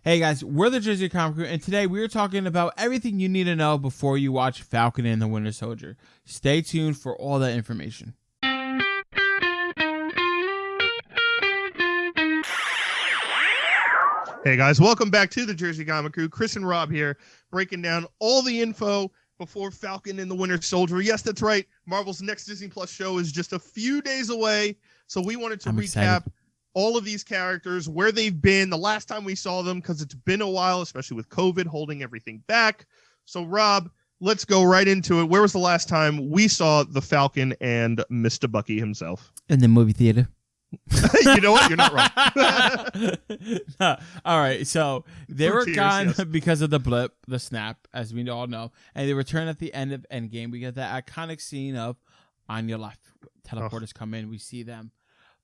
Hey guys, we're the Jersey Comic Crew, and today we are talking about everything you need to know before you watch Falcon and the Winter Soldier. Stay tuned for all that information. Hey guys, welcome back to the Jersey Comic Crew. Chris and Rob here, breaking down all the info before Falcon and the Winter Soldier. Yes, that's right. Marvel's next Disney Plus show is just a few days away, so we wanted to recap excited. all of these characters, where they've been, the last time we saw them, because it's been a while, especially with COVID holding everything back. So, Rob, let's go right into it. Where was the last time we saw the Falcon and Mr. Bucky himself? In the movie theater. You know what? You're not wrong. No. All right, so they were Tears, gone yes. because of the blip, the snap, as we all know, and they return at the end of Endgame. We get that iconic scene of on your left, teleporters come in, we see them.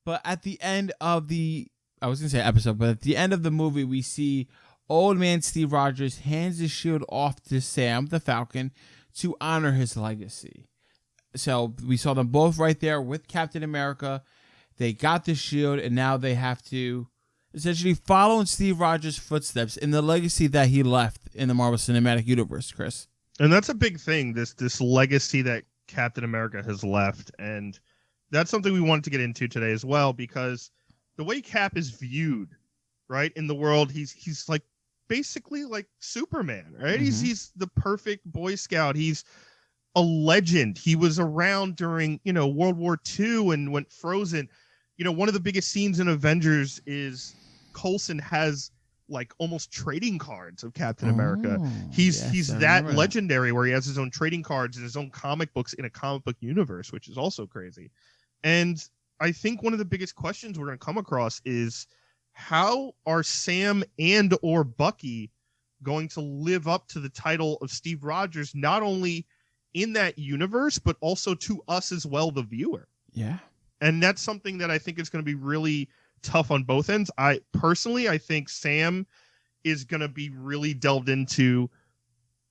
But at the end of the, I was going to say episode, but at the end of the movie, we see old man Steve Rogers hands his shield off to Sam, the Falcon, to honor his legacy. So we saw them both right there with Captain America. They got the shield, and now they have to essentially follow in Steve Rogers' footsteps in the legacy that he left in the Marvel Cinematic Universe, Chris. And that's a big thing, this legacy that Captain America has left. And that's something we wanted to get into today as well, because the way Cap is viewed, right, in the world, he's like basically like Superman, right? Mm-hmm. He's the perfect Boy Scout. He's a legend. He was around during, World War II and went frozen. One of the biggest scenes in Avengers is Coulson has like almost trading cards of Captain America. He's that legendary where he has his own trading cards and his own comic books in a comic book universe, which is also crazy. And I think one of the biggest questions we're going to come across is, how are Sam and or Bucky going to live up to the title of Steve Rogers, not only in that universe, but also to us as well, the viewer? Yeah. And that's something that I think is going to be really tough on both ends. I think Sam is going to be really delved into.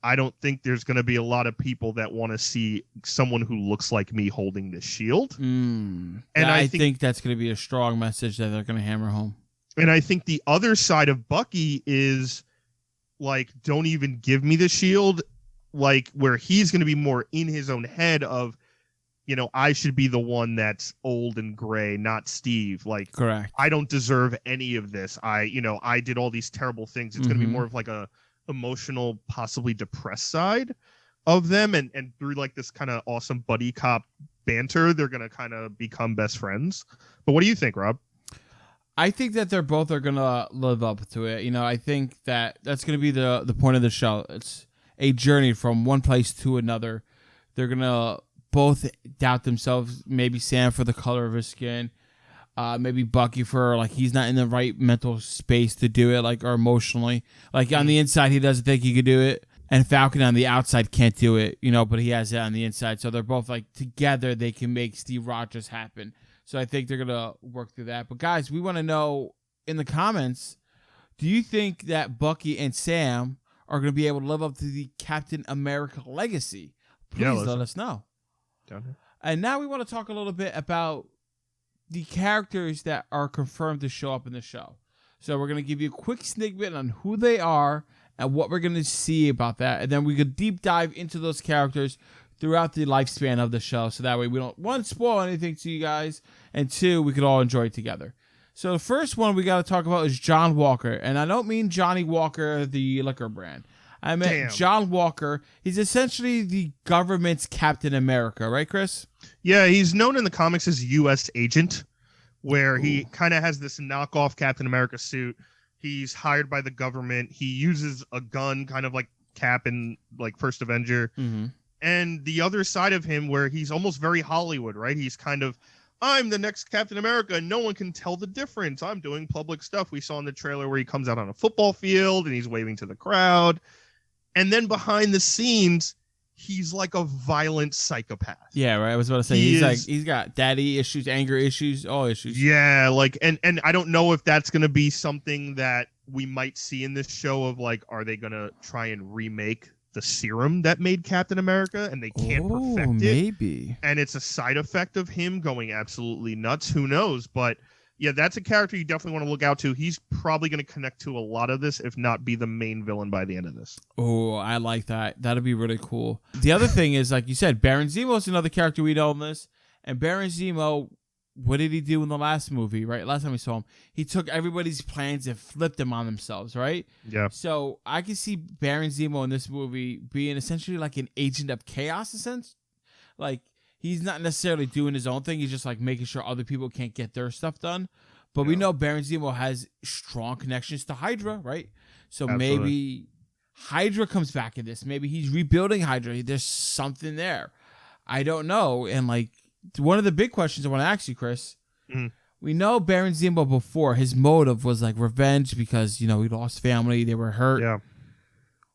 I don't think there's going to be a lot of people that want to see someone who looks like me holding this shield. And I think that's going to be a strong message that they're going to hammer home. And I think the other side of Bucky is like, don't even give me the shield, like where he's going to be more in his own head of, I should be the one that's old and gray, not Steve. Like, correct. I don't deserve any of this. I did all these terrible things. It's going to be more of like a emotional, possibly depressed side of them. And through like this kind of awesome buddy cop banter, they're going to kind of become best friends. But what do you think, Rob? I think that they're both are going to live up to it. I think that that's going to be the point of the show. It's a journey from one place to another. They're going to both doubt themselves, maybe Sam for the color of his skin, maybe Bucky for like he's not in the right mental space to do it, like, or emotionally. Like on the inside he doesn't think he could do it, and Falcon on the outside can't do it, but he has it on the inside. So they're both like together they can make Steve Rogers happen. So I think they're gonna work through that. But guys, we want to know in the comments, do you think that Bucky and Sam are gonna be able to live up to the Captain America legacy? Please let us know. And now we want to talk a little bit about the characters that are confirmed to show up in the show. So we're going to give you a quick sneak peek on who they are and what we're going to see about that. And then we could deep dive into those characters throughout the lifespan of the show. So that way we don't, one, spoil anything to you guys, and two, we could all enjoy it together. So the first one we got to talk about is John Walker. And I don't mean Johnny Walker, the liquor brand. I meant John Walker. He's essentially the government's Captain America, right, Chris? Yeah, he's known in the comics as U.S. Agent, where he kind of has this knockoff Captain America suit. He's hired by the government. He uses a gun, kind of like Cap in like First Avenger. Mm-hmm. And the other side of him, where he's almost very Hollywood, right? He's kind of, I'm the next Captain America, and no one can tell the difference. I'm doing public stuff. We saw in the trailer where he comes out on a football field and he's waving to the crowd. And then behind the scenes, he's like a violent psychopath. Yeah, right. I was about to say he's got daddy issues, anger issues, all issues. Yeah, like and I don't know if that's gonna be something that we might see in this show of like, are they gonna try and remake the serum that made Captain America and they can't perfect it? Maybe. And it's a side effect of him going absolutely nuts. Who knows? But yeah, that's a character you definitely want to look out to. He's probably going to connect to a lot of this, if not be the main villain by the end of this. Oh, I like that. That'd be really cool. The other thing is, like you said, Baron Zemo is another character we know in this. And Baron Zemo, what did he do in the last movie, right? Last time we saw him, he took everybody's plans and flipped them on themselves, right? Yeah. So I can see Baron Zemo in this movie being essentially like an agent of chaos, in a sense. Like, he's not necessarily doing his own thing. He's just like making sure other people can't get their stuff done. But we know Baron Zemo has strong connections to Hydra, right? So maybe Hydra comes back in this. Maybe he's rebuilding Hydra. There's something there. I don't know. And like, one of the big questions I want to ask you, Chris, we know Baron Zemo before, his motive was like revenge because, you know, he lost family. They were hurt. Yeah.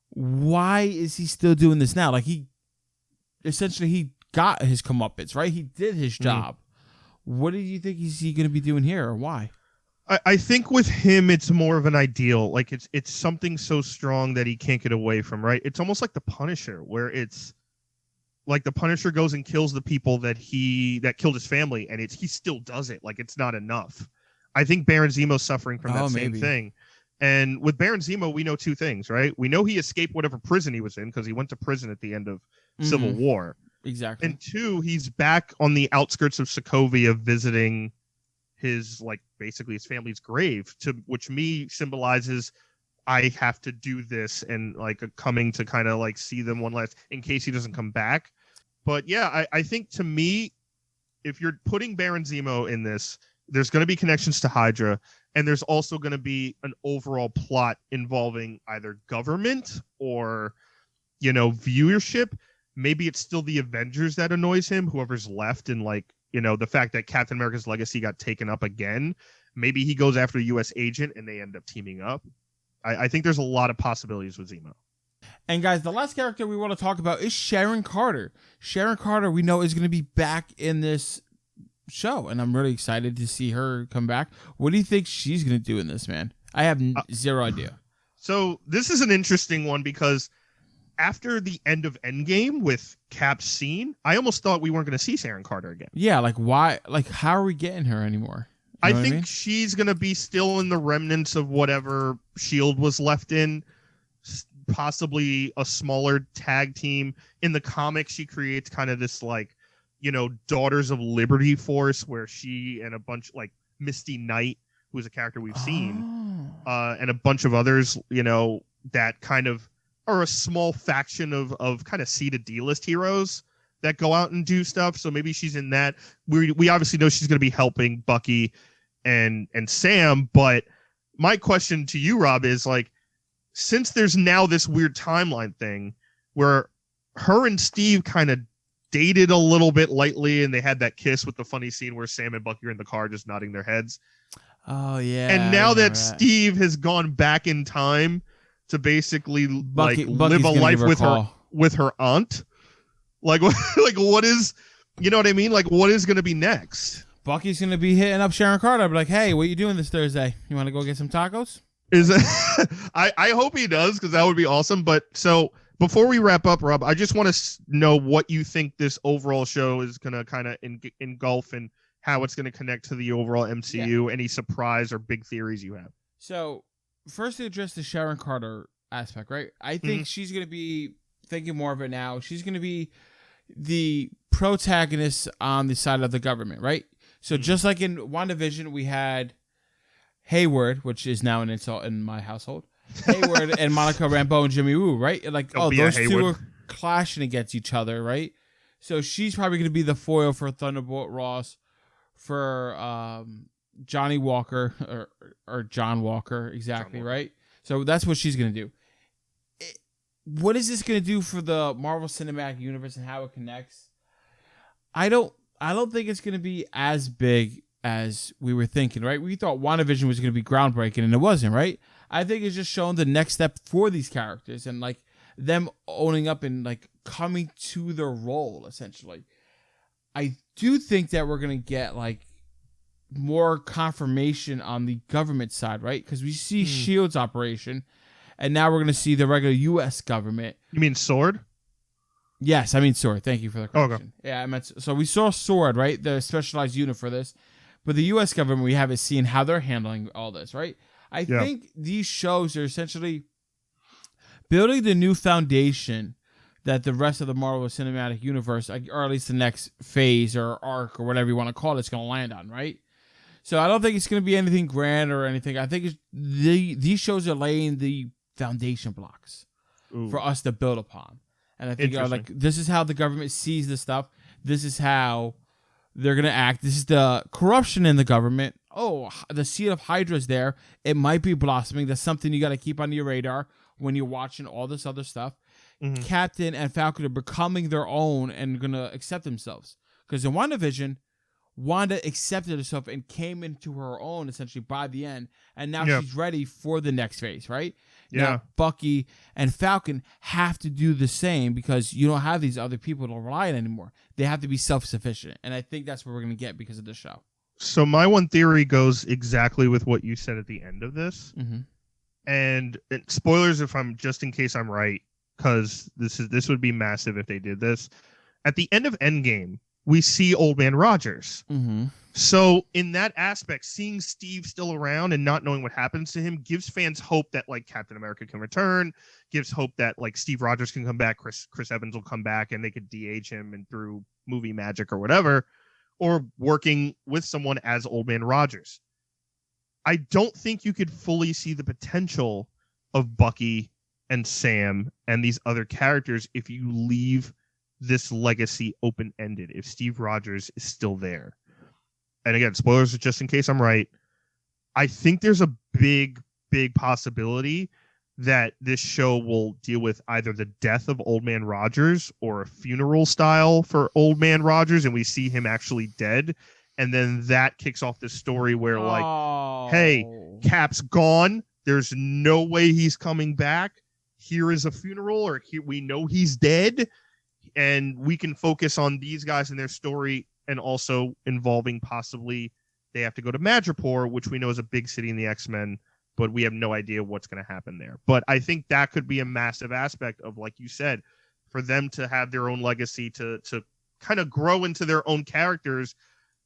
Why is he still doing this now? Like, he got his comeuppance, right? He did his job. What do you think he going to be doing here, or why? I think with him, it's more of an ideal. Like, it's something so strong that he can't get away from, right? It's almost like the Punisher, where it's like the Punisher goes and kills the people that killed his family, and he still does it. Like, it's not enough. I think Baron Zemo's suffering from that same thing. And with Baron Zemo, we know two things, right? We know he escaped whatever prison he was in because he went to prison at the end of Civil War. Exactly. And two, he's back on the outskirts of Sokovia visiting his, like, basically his family's grave, which symbolizes I have to do this, and like coming to kind of like see them one last in case he doesn't come back. But yeah, I think to me, if you're putting Baron Zemo in this, there's going to be connections to Hydra, and there's also going to be an overall plot involving either government or, you know, viewership. Maybe it's still the Avengers that annoys him, whoever's left, and like, you know, the fact that Captain America's legacy got taken up again. Maybe he goes after a U.S. agent and they end up teaming up. I think there's a lot of possibilities with Zemo. And guys, the last character we want to talk about is Sharon Carter. Sharon Carter, we know, is going to be back in this show, and I'm really excited to see her come back. What do you think she's going to do in this, man? I have zero idea. So this is an interesting one because after the end of Endgame with Cap's scene, I almost thought we weren't going to see Sharon Carter again. Yeah, like why? Like, how are we getting her anymore? You know I think she's going to be still in the remnants of whatever S.H.I.E.L.D. was left in, possibly a smaller tag team. In the comics, she creates kind of this, like, you know, Daughters of Liberty force where she and a bunch, like Misty Knight, who's a character we've seen, and a bunch of others, you know, that kind of are a small faction of kind of C to D list heroes that go out and do stuff. So maybe she's in that. We obviously know she's going to be helping Bucky and Sam, but my question to you, Rob, is like, since there's now this weird timeline thing where her and Steve kind of dated a little bit lightly, and they had that kiss with the funny scene where Sam and Bucky are in the car just nodding their heads. Oh yeah. And now that Steve has gone back in time to basically live a life with her aunt, like what is, you know what I mean? Like, what is going to be next? Bucky's going to be hitting up Sharon Carter. Be like, hey, what are you doing this Thursday? You want to go get some tacos? I hope he does, because that would be awesome. But so before we wrap up, Rob, I just want to know what you think this overall show is going to kind of engulf, and how it's going to connect to the overall MCU. Yeah. Any surprise or big theories you have? So first, to address the Sharon Carter aspect, right? I think she's going to be thinking more of it now. She's going to be the protagonist on the side of the government, right? So just like in WandaVision, we had Hayward, which is now an insult in my household, Hayward and Monica Rambeau and Jimmy Woo, right? Like, those two are clashing against each other, right? So she's probably going to be the foil for Thunderbolt Ross, for Johnny Walker, or John Walker, exactly, right? So that's what she's going to do. What is this going to do for the Marvel Cinematic Universe and how it connects? I don't think it's going to be as big as we were thinking, right? We thought WandaVision was going to be groundbreaking, and it wasn't, right? I think it's just showing the next step for these characters, and like them owning up and like coming to their role, essentially. I do think that we're going to get like more confirmation on the government side, right? Because we see S.H.I.E.L.D.'s operation, and now we're going to see the regular U.S. government. You mean S.W.O.R.D.? Yes, I mean S.W.O.R.D. Thank you for the correction. Okay. Yeah, I meant so we saw S.W.O.R.D., right? The specialized unit for this. But the U.S. government, we haven't seen how they're handling all this, right? I think these shows are essentially building the new foundation that the rest of the Marvel Cinematic Universe, or at least the next phase or arc or whatever you want to call it, is going to land on, right? So I don't think it's going to be anything grand or anything. I think these shows are laying the foundation blocks for us to build upon. And I think like this is how the government sees this stuff. This is how they're going to act. This is the corruption in the government. Oh, the seed of Hydra is there. It might be blossoming. That's something you got to keep on your radar when you're watching all this other stuff. Mm-hmm. Captain and Falcon are becoming their own and going to accept themselves. Because in WandaVision, Wanda accepted herself and came into her own essentially by the end. And now she's ready for the next phase, right? Yeah. Now, Bucky and Falcon have to do the same because you don't have these other people to rely on anymore. They have to be self-sufficient. And I think that's what we're going to get because of this show. So my one theory goes exactly with what you said at the end of this. Mm-hmm. And spoilers if I'm just in case I'm right, because this would be massive if they did this. At the end of Endgame, we see Old Man Rogers. Mm-hmm. So in that aspect, seeing Steve still around and not knowing what happens to him gives fans hope that like Captain America can return, gives hope that like Steve Rogers can come back, Chris Evans will come back, and they could DH him and through movie magic or whatever, or working with someone as Old Man Rogers. I don't think you could fully see the potential of Bucky and Sam and these other characters if you leave this legacy open-ended, if Steve Rogers is still there. And again, spoilers just in case I'm right. I think there's a big possibility that this show will deal with either the death of Old Man Rogers or a funeral style for Old Man Rogers, and we see him actually dead. And then that kicks off this story where like, hey, Cap's gone. There's no way he's coming back. Here is a funeral, or here, we know he's dead. And we can focus on these guys and their story, and also involving possibly they have to go to Madripoor, which we know is a big city in the X-Men, but we have no idea what's going to happen there. But I think that could be a massive aspect of, like you said, for them to have their own legacy, to kind of grow into their own characters.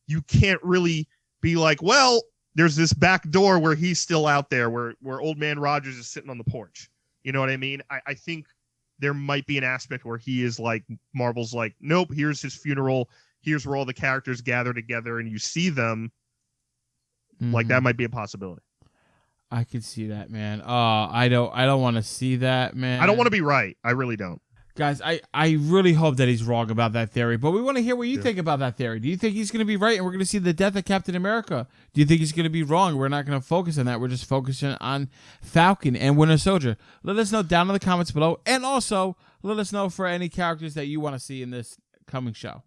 You can't really be like, well, there's this back door where he's still out there, where Old Man Rogers is sitting on the porch. You know what I mean? I think there might be an aspect where he is like, Marvel's like, nope, here's his funeral. Here's where all the characters gather together and you see them. Mm-hmm. Like that might be a possibility. I could see that, man. I don't want to see that, man. I don't want to be right. I really don't. Guys, I really hope that he's wrong about that theory, but we want to hear what you think about that theory. Do you think he's going to be right and we're going to see the death of Captain America? Do you think he's going to be wrong? We're not going to focus on that. We're just focusing on Falcon and Winter Soldier. Let us know down in the comments below, and also let us know for any characters that you want to see in this coming show.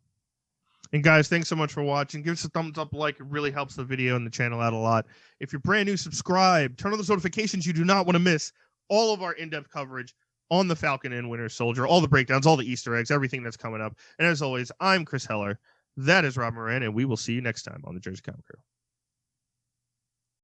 And guys, thanks so much for watching. Give us a thumbs up, like. It really helps the video and the channel out a lot. If you're brand new, subscribe. Turn on those notifications. You do not want to miss all of our in-depth coverage on the Falcon and Winter Soldier, all the breakdowns, all the Easter eggs, everything that's coming up. And as always, I'm Chris Heller. That is Rob Moran, and we will see you next time on the Jersey Comic Crew.